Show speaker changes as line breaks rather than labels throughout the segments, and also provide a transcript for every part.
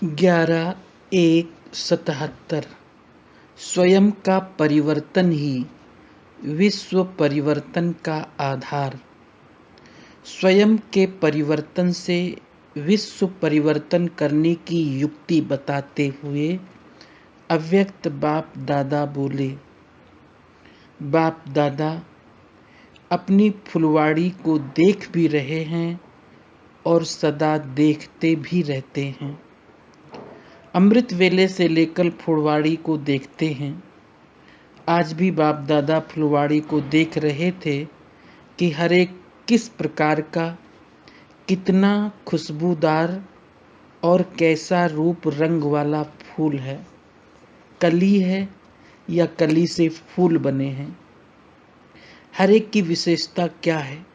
11/1/77। स्वयं का परिवर्तन ही विश्व परिवर्तन का आधार। स्वयं के परिवर्तन से विश्व परिवर्तन करने की युक्ति बताते हुए अव्यक्त बाप दादा बोले, बाप दादा अपनी फुलवाड़ी को देख भी रहे हैं और सदा देखते भी रहते हैं। अमृत वेले से लेकर फुलवाड़ी को देखते हैं। आज भी बाप दादा फुलवाड़ी को देख रहे थे कि हर एक किस प्रकार का, कितना खुशबूदार और कैसा रूप रंग वाला फूल है, कली है या कली से फूल बने हैं। हर एक की विशेषता क्या है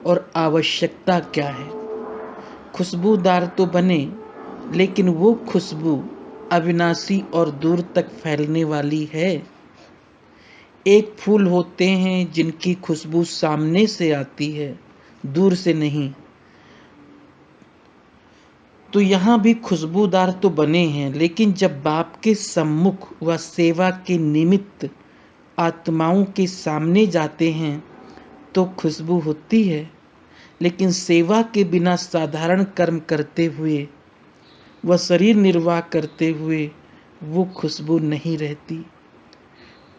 और आवश्यकता क्या है। खुशबूदार तो बने, लेकिन वो खुशबू अविनाशी और दूर तक फैलने वाली है। एक फूल होते हैं जिनकी खुशबू सामने से आती है, दूर से नहीं। तो यहाँ भी खुशबूदार तो बने हैं, लेकिन जब बाप के सम्मुख व सेवा के निमित्त आत्माओं के सामने जाते हैं तो खुशबू होती है, लेकिन सेवा के बिना साधारण कर्म करते हुए व शरीर निर्वाह करते हुए वो खुशबू नहीं रहती।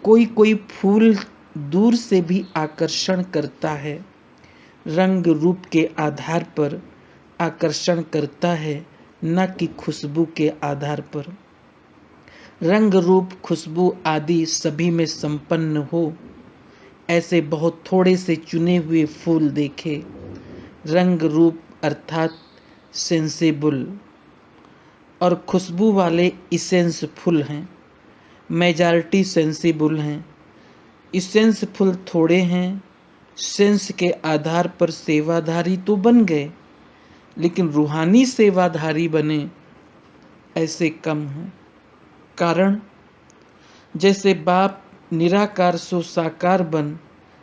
कोई कोई फूल दूर से भी आकर्षण करता है, रंग रूप के आधार पर आकर्षण करता है, न कि खुशबू के आधार पर। रंग रूप खुशबू आदि सभी में संपन्न हो, ऐसे बहुत थोड़े से चुने हुए फूल देखे। रंग रूप अर्थात सेंसेबल और खुशबू वाले इसेंस फुल हैं। मेजॉरिटी सेंसिबल हैं। इसेंस फुल थोड़े हैं। सेंस के आधार पर सेवाधारी तो बन गए, लेकिन रूहानी सेवाधारी बने ऐसे कम हैं। कारण, जैसे बाप निराकार सो साकार बन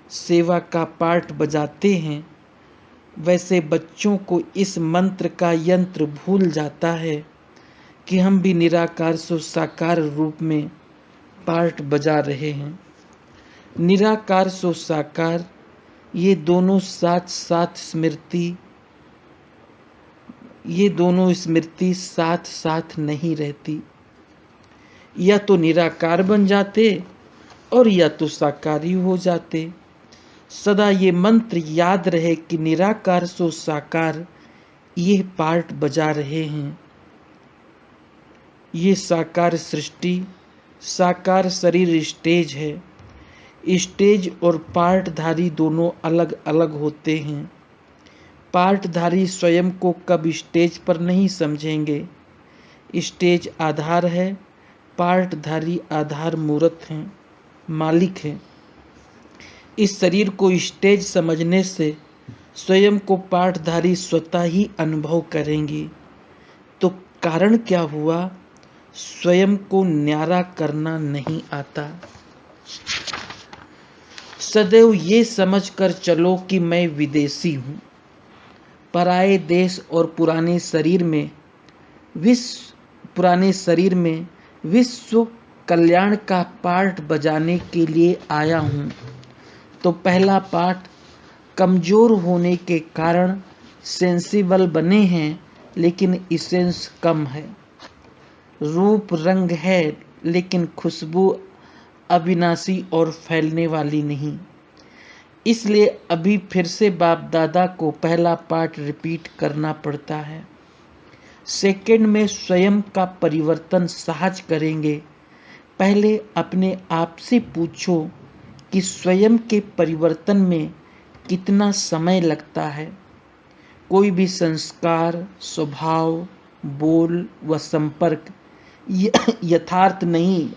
सेवा का पाठ बजाते हैं, वैसे बच्चों को इस मंत्र का यंत्र भूल जाता है कि हम भी निराकार सो साकार रूप में पार्ट बजा रहे हैं। निराकार सो साकार ये दोनों साथ साथ स्मृति साथ साथ नहीं रहती। या तो निराकार बन जाते और या तो साकारी हो जाते। सदा ये मंत्र याद रहे कि निराकार सो साकार ये पार्ट बजा रहे हैं। ये साकार सृष्टि, साकार शरीर स्टेज है। स्टेज और पार्टधारी दोनों अलग अलग होते हैं। पार्टधारी स्वयं को कब स्टेज पर नहीं समझेंगे। स्टेज आधार है, पार्टधारी आधार मूर्त हैं, मालिक हैं। इस शरीर को स्टेज समझने से स्वयं को पार्टधारी स्वतः ही अनुभव करेंगी। तो कारण क्या हुआ? स्वयं को न्यारा करना नहीं आता। सदैव ये समझकर चलो कि मैं विदेशी हूँ, पराए देश और पुराने शरीर में विश्व कल्याण का पाठ बजाने के लिए आया हूँ। तो पहला पाठ, कमजोर होने के कारण सेंसिबल बने हैं, लेकिन इसेंस कम है। रूप रंग है, लेकिन खुशबू अविनाशी और फैलने वाली नहीं। इसलिए अभी फिर से बाप दादा को पहला पाठ रिपीट करना पड़ता है। सेकंड में स्वयं का परिवर्तन सहज करेंगे। पहले अपने आप से पूछो कि स्वयं के परिवर्तन में कितना समय लगता है। कोई भी संस्कार, स्वभाव, बोल व संपर्क यथार्थ नहीं,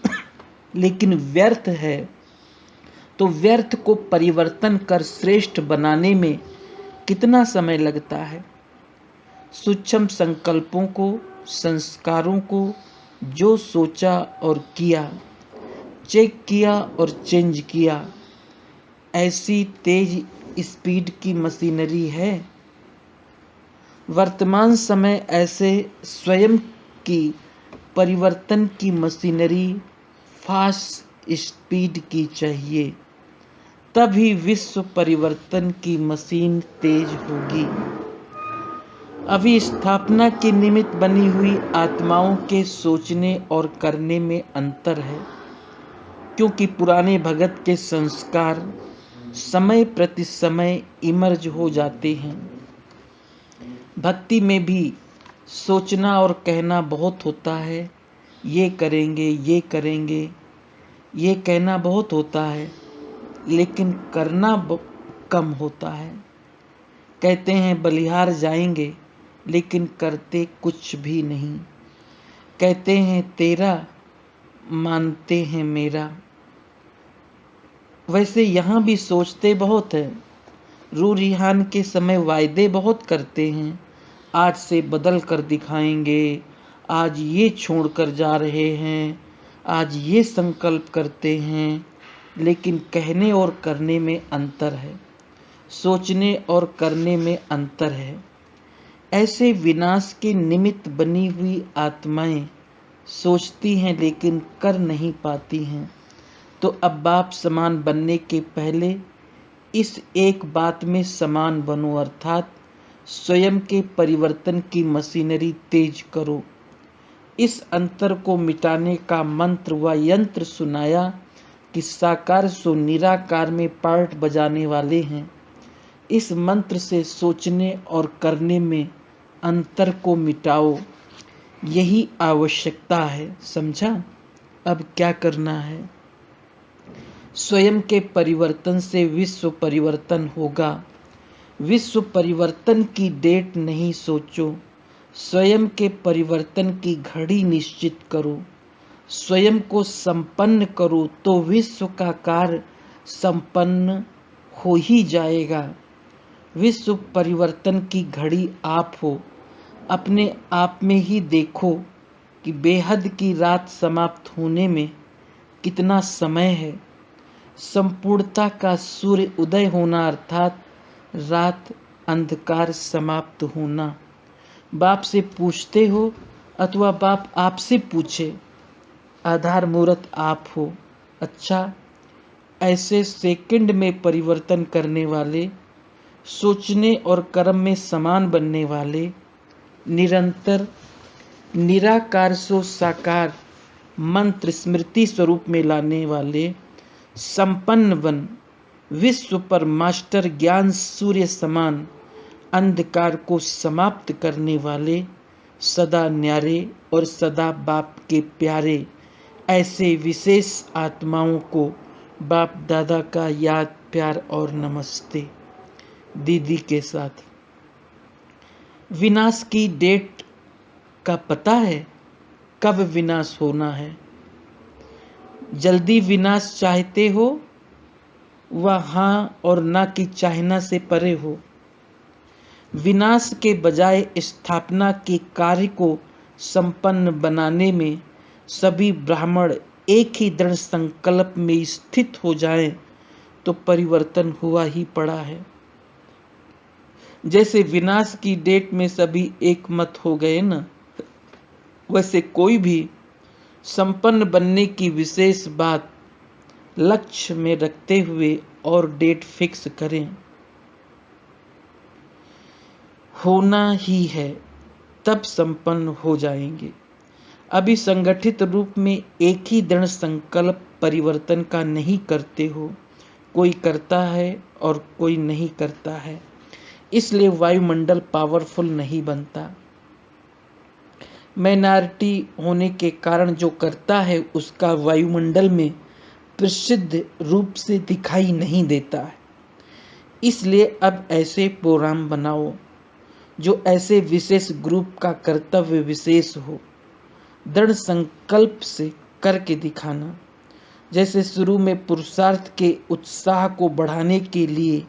लेकिन व्यर्थ है। तो व्यर्थ को परिवर्तन कर श्रेष्ठ बनाने में कितना समय लगता है। सूक्ष्म संकल्पों को, संस्कारों को जो सोचा और किया, चेक किया और चेंज किया, ऐसी तेज स्पीड की मशीनरी है। वर्तमान समय ऐसे स्वयं कि परिवर्तन की मशीनरी फास्ट स्पीड की चाहिए, तभी विश्व परिवर्तन की मशीन तेज होगी। अभी स्थापना के निमित्त बनी हुई आत्माओं के सोचने और करने में अंतर है, क्योंकि पुराने भगत के संस्कार समय प्रति समय इमर्ज हो जाते हैं। भक्ति में भी सोचना और कहना बहुत होता है, ये करेंगे, ये करेंगे, ये कहना बहुत होता है, लेकिन करना कम होता है। कहते हैं बलिहार जाएंगे, लेकिन करते कुछ भी नहीं। कहते हैं तेरा, मानते हैं मेरा। वैसे यहाँ भी सोचते बहुत है। रू रिहान के समय वायदे बहुत करते हैं, आज से बदल कर दिखाएंगे, आज ये छोड़कर जा रहे हैं, आज ये संकल्प करते हैं, लेकिन कहने और करने में अंतर है, सोचने और करने में अंतर है। ऐसे विनाश के निमित्त बनी हुई आत्माएं सोचती हैं लेकिन कर नहीं पाती हैं। तो अब बाप समान बनने के पहले इस एक बात में समान बनो, अर्थात स्वयं के परिवर्तन की मशीनरी तेज करो। इस अंतर को मिटाने का मंत्र व यंत्र सुनाया कि साकार सो निराकार में पार्ट बजाने वाले हैं। इस मंत्र से सोचने और करने में अंतर को मिटाओ, यही आवश्यकता है। समझा? अब क्या करना है? स्वयं के परिवर्तन से विश्व परिवर्तन होगा। विश्व परिवर्तन की डेट नहीं सोचो, स्वयं के परिवर्तन की घड़ी निश्चित करो। स्वयं को संपन्न करो तो विश्व का कार्य संपन्न हो ही जाएगा। विश्व परिवर्तन की घड़ी आप हो। अपने आप में ही देखो कि बेहद की रात समाप्त होने में कितना समय है। संपूर्णता का सूर्य उदय होना अर्थात रात अंधकार समाप्त होना। बाप से पूछते हो अथवा बाप आपसे पूछे, आधार मूर्त आप हो। अच्छा, ऐसे सेकंड में परिवर्तन करने वाले, सोचने और कर्म में समान बनने वाले, निरंतर निराकार सो साकार मंत्र स्मृति स्वरूप में लाने वाले, संपन्न बन विश्व पर मास्टर ज्ञान सूर्य समान अंधकार को समाप्त करने वाले, सदा न्यारे और सदा बाप के प्यारे, ऐसे विशेष आत्माओं को बाप दादा का याद, प्यार और नमस्ते। दीदी के साथ। विनाश की डेट का पता है कब विनाश होना है? जल्दी विनाश चाहते हो वह हाँ और ना की चाहना से परे हो। विनाश के बजाय स्थापना के कार्य को संपन्न बनाने में सभी ब्राह्मण एक ही दृढ़ संकल्प में स्थित हो जाएं तो परिवर्तन हुआ ही पड़ा है। जैसे विनाश की डेट में सभी एक मत हो गए न, वैसे कोई भी संपन्न बनने की विशेष बात लक्ष्य में रखते हुए और डेट फिक्स करें। होना ही है, तब संपन्न हो जाएंगे। अभी संगठित रूप में एक ही दृढ़ संकल्प परिवर्तन का नहीं करते हो, कोई करता है और कोई नहीं करता है, इसलिए वायुमंडल पावरफुल नहीं बनता। माइनॉरिटी होने के कारण जो करता है उसका वायुमंडल में प्रसिद्ध रूप से दिखाई नहीं देता है। इसलिए अब ऐसे प्रोग्राम बनाओ जो ऐसे विशेष ग्रुप का कर्तव्य विशेष हो, दृढ़ संकल्प से करके दिखाना। जैसे शुरू में पुरुषार्थ के उत्साह को बढ़ाने के लिए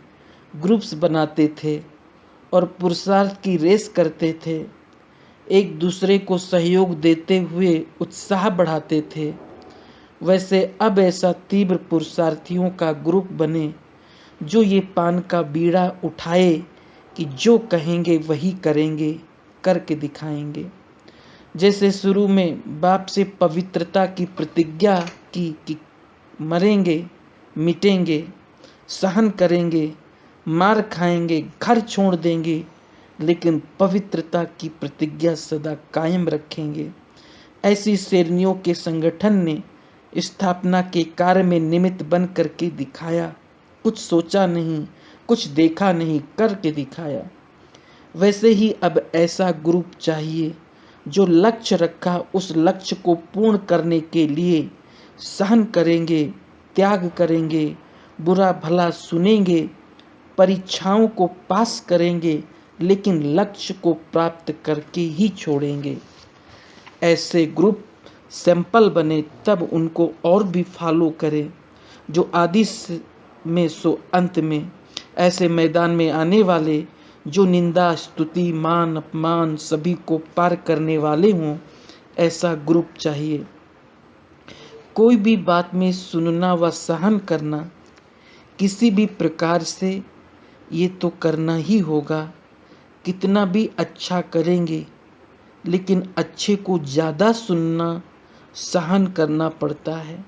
ग्रुप्स बनाते थे और पुरुषार्थ की रेस करते थे, एक दूसरे को सहयोग देते हुए उत्साह बढ़ाते थे, वैसे अब ऐसा तीव्र पुरुषार्थियों का ग्रुप बने जो ये पान का बीड़ा उठाए कि जो कहेंगे वही करेंगे, करके दिखाएंगे। जैसे शुरू में बाप से पवित्रता की प्रतिज्ञा की कि मरेंगे, मिटेंगे, सहन करेंगे, मार खाएंगे, घर छोड़ देंगे, लेकिन पवित्रता की प्रतिज्ञा सदा कायम रखेंगे। ऐसी शेरनियों के संगठन ने स्थापना के कार्य में निमित्त बन करके दिखाया। कुछ सोचा नहीं, कुछ देखा नहीं, करके दिखाया। वैसे ही अब ऐसा ग्रुप चाहिए जो लक्ष्य रखा उस लक्ष्य को पूर्ण करने के लिए सहन करेंगे, त्याग करेंगे, बुरा भला सुनेंगे, परीक्षाओं को पास करेंगे, लेकिन लक्ष्य को प्राप्त करके ही छोड़ेंगे। ऐसे ग्रुप सैंपल बने, तब उनको और भी फॉलो करें। जो आदि में सो अंत में ऐसे मैदान में आने वाले, जो निंदा, स्तुति, मान, अपमान सभी को पार करने वाले हों, ऐसा ग्रुप चाहिए। कोई भी बात में सुनना व सहन करना, किसी भी प्रकार से ये तो करना ही होगा। कितना भी अच्छा करेंगे, लेकिन अच्छे को ज़्यादा सुनना, सहन करना पड़ता है।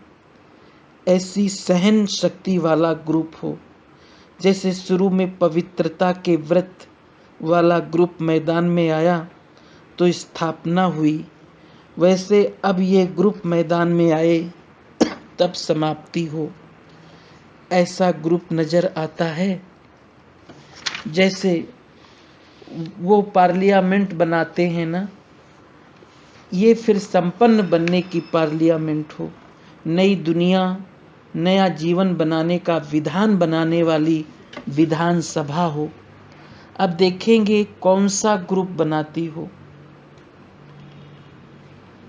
ऐसी सहन शक्ति वाला ग्रुप हो। जैसे शुरू में पवित्रता के व्रत वाला ग्रुप मैदान में आया तो स्थापना हुई, वैसे अब ये ग्रुप मैदान में आए तब समाप्ति हो। ऐसा ग्रुप नज़र आता है। जैसे वो पार्लियामेंट बनाते हैं ना, ये फिर संपन्न बनने की पार्लियामेंट हो। नई दुनिया, नया जीवन बनाने का विधान बनाने वाली विधान सभा हो। अब देखेंगे कौन सा ग्रुप बनाती हो।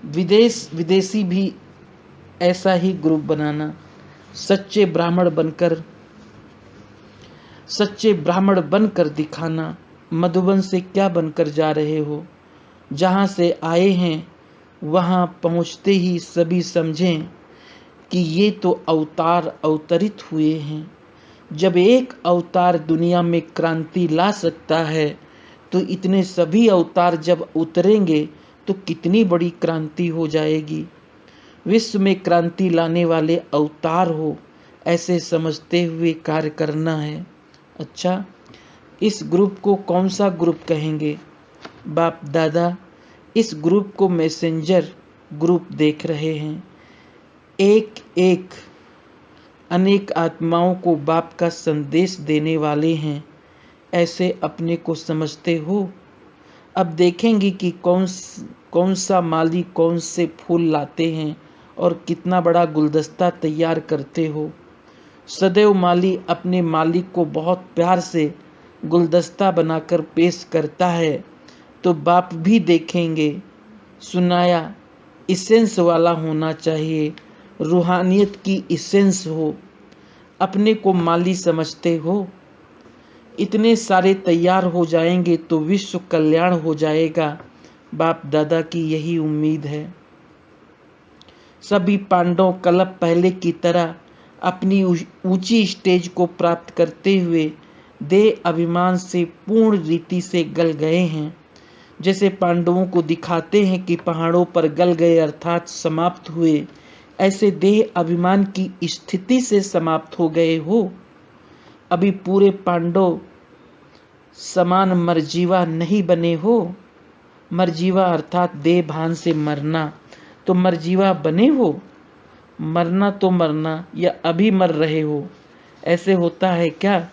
विदेशी भी ऐसा ही ग्रुप बनाना। सच्चे ब्राह्मण बनकर दिखाना। मधुबन से क्या बनकर जा रहे हो? जहाँ से आए हैं वहाँ पहुँचते ही सभी समझें कि ये तो अवतार अवतरित हुए हैं। जब एक अवतार दुनिया में क्रांति ला सकता है, तो इतने सभी अवतार जब उतरेंगे तो कितनी बड़ी क्रांति हो जाएगी। विश्व में क्रांति लाने वाले अवतार हो, ऐसे समझते हुए कार्य करना है। अच्छा, इस ग्रुप को कौन सा ग्रुप कहेंगे? बाप दादा इस ग्रुप को मैसेंजर ग्रुप देख रहे हैं। एक एक अनेक आत्माओं को बाप का संदेश देने वाले हैं, ऐसे अपने को समझते हो। अब देखेंगे कि कौन सा माली कौन से फूल लाते हैं और कितना बड़ा गुलदस्ता तैयार करते हो। सदैव माली अपने मालिक को बहुत प्यार से गुलदस्ता बनाकर पेश करता है, तो बाप भी देखेंगे। सुनाया इसेंस वाला होना चाहिए, रूहानियत की इसेंस हो। अपने को माली समझते हो। इतने सारे तैयार हो जाएंगे तो विश्व कल्याण हो जाएगा। बाप दादा की यही उम्मीद है। सभी पांडव कल्प पहले की तरह अपनी ऊंची स्टेज को प्राप्त करते हुए देह अभिमान से पूर्ण रीति से गल गए हैं। जैसे पांडवों को दिखाते हैं कि पहाड़ों पर गल गए अर्थात समाप्त हुए, ऐसे देह अभिमान की स्थिति से समाप्त हो गए हो। अभी पूरे पांडव समान मरजीवा नहीं बने हो। मरजीवा अर्थात देह भान से मरना, तो मरजीवा बने हो। मरना तो मरना, या अभी मर रहे हो, ऐसे होता है क्या?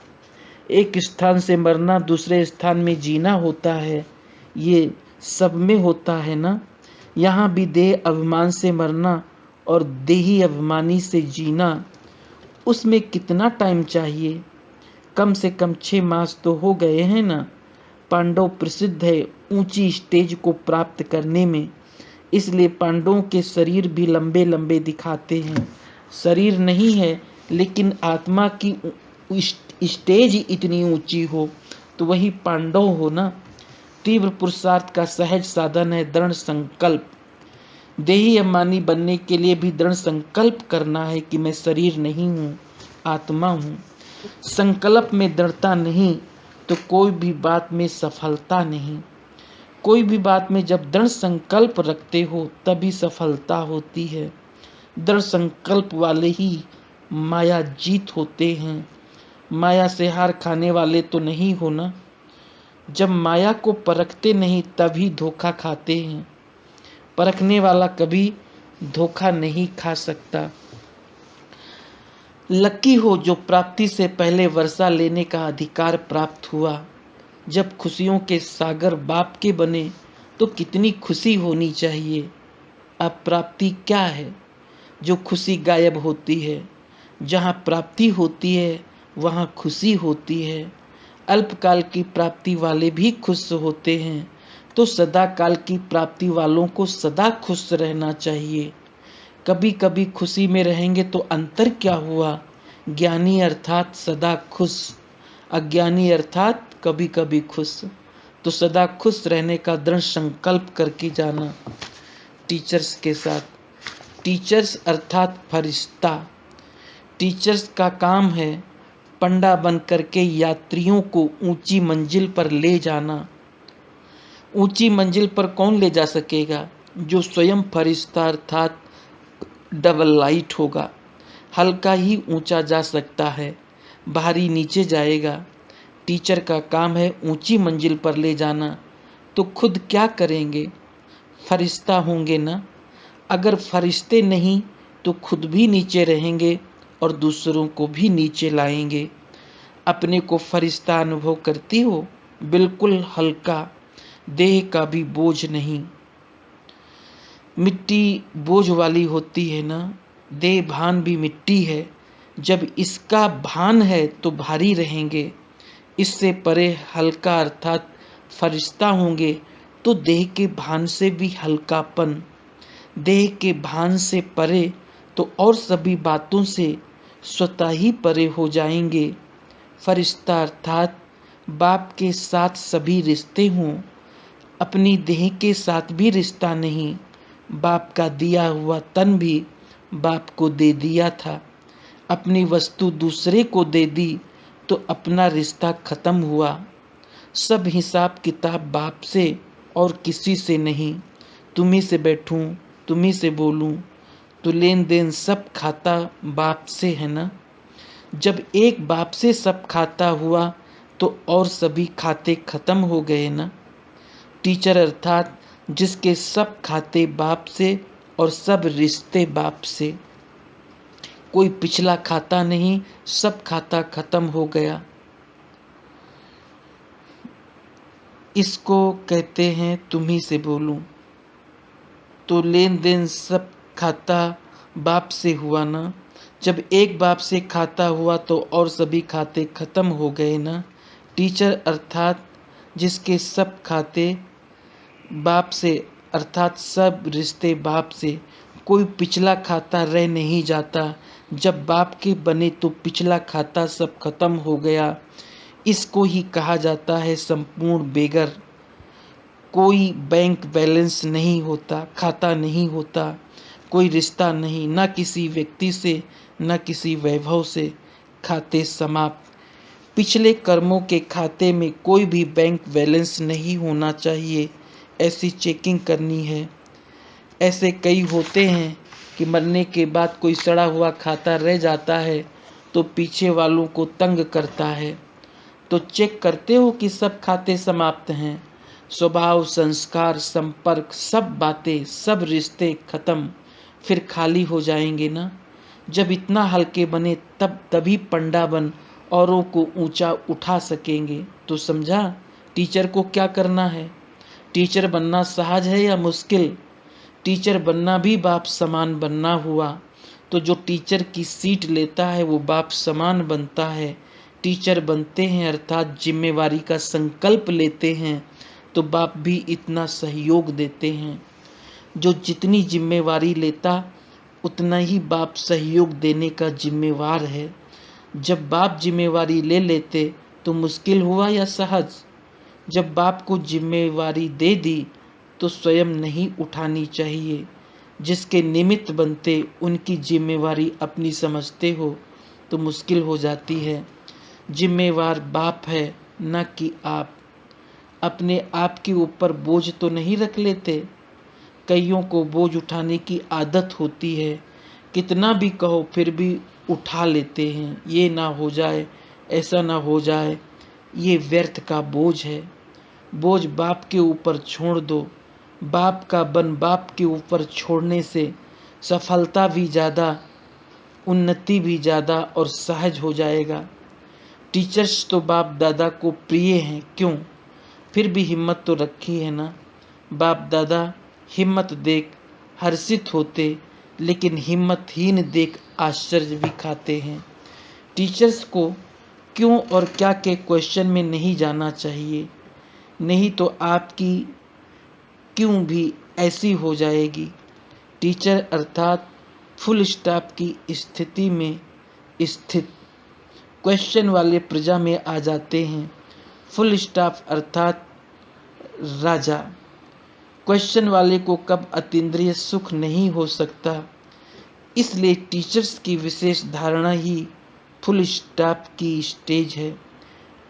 एक स्थान से मरना दूसरे स्थान में जीना होता है, ये सब में होता है ना। यहाँ भी देह अभिमान से मरना और देही अभिमानी से जीना, उसमें कितना टाइम चाहिए? कम से कम 6 मास तो हो गए हैं ना। पांडव प्रसिद्ध है ऊंची स्टेज को प्राप्त करने में, इसलिए पांडवों के शरीर भी लंबे लंबे दिखाते हैं। शरीर नहीं है, लेकिन आत्मा की स्टेज इतनी ऊंची हो, तो वही पांडव हो ना। तीव्र पुरुषार्थ का सहज साधन है दृढ़ संकल्प। देही अभिमानी बनने के लिए भी दृढ़ संकल्प करना है कि मैं शरीर नहीं हूँ, आत्मा हूँ। संकल्प में दृढ़ता नहीं तो कोई भी बात में सफलता नहीं। कोई भी बात में जब दृढ़ संकल्प रखते हो तभी सफलता होती है। दृढ़ संकल्प वाले ही माया जीत होते हैं। माया से हार खाने वाले तो नहीं हो ना। जब माया को परखते नहीं तभी धोखा खाते हैं। परखने वाला कभी धोखा नहीं खा सकता। लकी हो जो प्राप्ति से पहले वर्षा लेने का अधिकार प्राप्त हुआ। जब खुशियों के सागर बाप के बने तो कितनी खुशी होनी चाहिए। अब प्राप्ति क्या है जो खुशी गायब होती है। जहाँ प्राप्ति होती है वहाँ खुशी होती है। अल्पकाल की प्राप्ति वाले भी खुश होते हैं, तो सदा काल की प्राप्ति वालों को सदा खुश रहना चाहिए। कभी कभी खुशी में रहेंगे तो अंतर क्या हुआ। ज्ञानी अर्थात सदा खुश, अज्ञानी अर्थात कभी कभी खुश। तो सदा खुश रहने का दृढ़ संकल्प करके जाना टीचर्स के साथ। टीचर्स अर्थात फरिश्ता। टीचर्स का काम है पंडा बन करके यात्रियों को ऊंची मंजिल पर ले जाना। ऊंची मंजिल पर कौन ले जा सकेगा, जो स्वयं फरिश्ता अर्थात डबल लाइट होगा। हल्का ही ऊंचा जा सकता है, भारी नीचे जाएगा। टीचर का काम है ऊंची मंजिल पर ले जाना। तो खुद क्या करेंगे, फरिश्ता होंगे ना। अगर फरिश्ते नहीं तो खुद भी नीचे रहेंगे और दूसरों को भी नीचे लाएंगे। अपने को फरिश्ता अनुभव करती हो, बिल्कुल हल्का, देह का भी बोझ नहीं। मिट्टी बोझ वाली होती है ना, देह भान भी मिट्टी है। जब इसका भान है तो भारी रहेंगे। इससे परे हल्का अर्थात फरिश्ता होंगे तो देह के भान से भी हल्कापन, देह के भान से परे तो और सभी बातों से स्वतः ही परे हो जाएंगे। फरिश्ता अर्थात बाप के साथ सभी रिश्ते हों, अपनी देह के साथ भी रिश्ता नहीं। बाप का दिया हुआ तन भी बाप को दे दिया था। अपनी वस्तु दूसरे को दे दी तो अपना रिश्ता खत्म हुआ। सब हिसाब किताब बाप से और किसी से नहीं। तुम्ही से बैठूं, तुम्ही से बोलूं, तो लेन देन सब खाता बाप से है ना। जब एक बाप से सब खाता हुआ तो और सभी खाते खत्म हो गए ना। टीचर अर्थात जिसके सब खाते बाप से और सब रिश्ते बाप से। कोई पिछला खाता नहीं, सब खाता खत्म हो गया। इसको कहते हैं तुम्ही से बोलूं। तो लेन देन सब खाता बाप से हुआ ना। जब एक बाप से खाता हुआ तो और सभी खाते खत्म हो गए ना। टीचर अर्थात जिसके सब खाते बाप से अर्थात सब रिश्ते बाप से। कोई पिछला खाता रह नहीं जाता। जब बाप के बने तो पिछला खाता सब खत्म हो गया। इसको ही कहा जाता है संपूर्ण बेगर। कोई बैंक बैलेंस नहीं होता, खाता नहीं होता, कोई रिश्ता नहीं, ना किसी व्यक्ति से न किसी वैभव से। खाते समाप्त। पिछले कर्मों के खाते में कोई भी बैंक बैलेंस नहीं होना चाहिए, ऐसी चेकिंग करनी है। ऐसे कई होते हैं कि मरने के बाद कोई सड़ा हुआ खाता रह जाता है तो पीछे वालों को तंग करता है। तो चेक करते हो कि सब खाते समाप्त हैं। स्वभाव, संस्कार, संपर्क, सब बातें, सब रिश्ते खत्म, फिर खाली हो जाएंगे ना। जब इतना हल्के बने तब तभी पंडा बन औरों को ऊंचा उठा सकेंगे। तो समझा टीचर को क्या करना है। टीचर बनना सहज है या मुश्किल। टीचर बनना भी बाप समान बनना हुआ। तो जो टीचर की सीट लेता है वो बाप समान बनता है। टीचर बनते हैं अर्थात जिम्मेवारी का संकल्प लेते हैं तो बाप भी इतना सहयोग देते हैं। जो जितनी जिम्मेवारी लेता उतना ही बाप सहयोग देने का जिम्मेवार है। जब बाप जिम्मेवारी ले लेते तो मुश्किल हुआ या सहज। जब बाप को जिम्मेवारी दे दी तो स्वयं नहीं उठानी चाहिए। जिसके निमित्त बनते उनकी जिम्मेवारी अपनी समझते हो तो मुश्किल हो जाती है। जिम्मेवार बाप है न कि आप। अपने आप के ऊपर बोझ तो नहीं रख लेते। कईयों को बोझ उठाने की आदत होती है, कितना भी कहो फिर भी उठा लेते हैं। ये ना हो जाए, ऐसा ना हो जाए, ये व्यर्थ का बोझ है। बोझ बाप के ऊपर छोड़ दो। बाप का बन बाप के ऊपर छोड़ने से सफलता भी ज़्यादा, उन्नति भी ज़्यादा और सहज हो जाएगा। टीचर्स तो बाप दादा को प्रिय हैं, क्यों? फिर भी हिम्मत तो रखी है ना। बाप दादा हिम्मत देख हर्षित होते, लेकिन हिम्मतहीन देख आश्चर्य भी खाते हैं। टीचर्स को क्यों और क्या के क्वेश्चन में नहीं जाना चाहिए, नहीं तो आपकी क्यों भी ऐसी हो जाएगी। टीचर अर्थात फुल स्टॉप की स्थिति में स्थित क्वेश्चन वाले प्रजा में आ जाते हैं। फुल स्टॉप अर्थात राजा। क्वेश्चन वाले को कब अतीन्द्रिय सुख नहीं हो सकता। इसलिए टीचर्स की विशेष धारणा ही फुल स्टॉप की स्टेज है।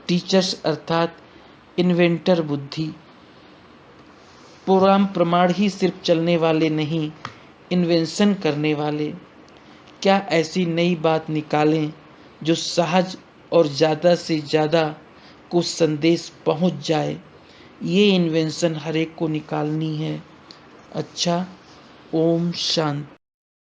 टीचर्स अर्थात इन्वेंटर बुद्धि। पुराण प्रमाण ही सिर्फ चलने वाले नहीं, इन्वेंशन करने वाले। क्या ऐसी नई बात निकालें जो सहज और ज़्यादा से ज़्यादा को संदेश पहुंच जाए। ये इन्वेंशन हर एक को निकालनी है। अच्छा, ओम शांति।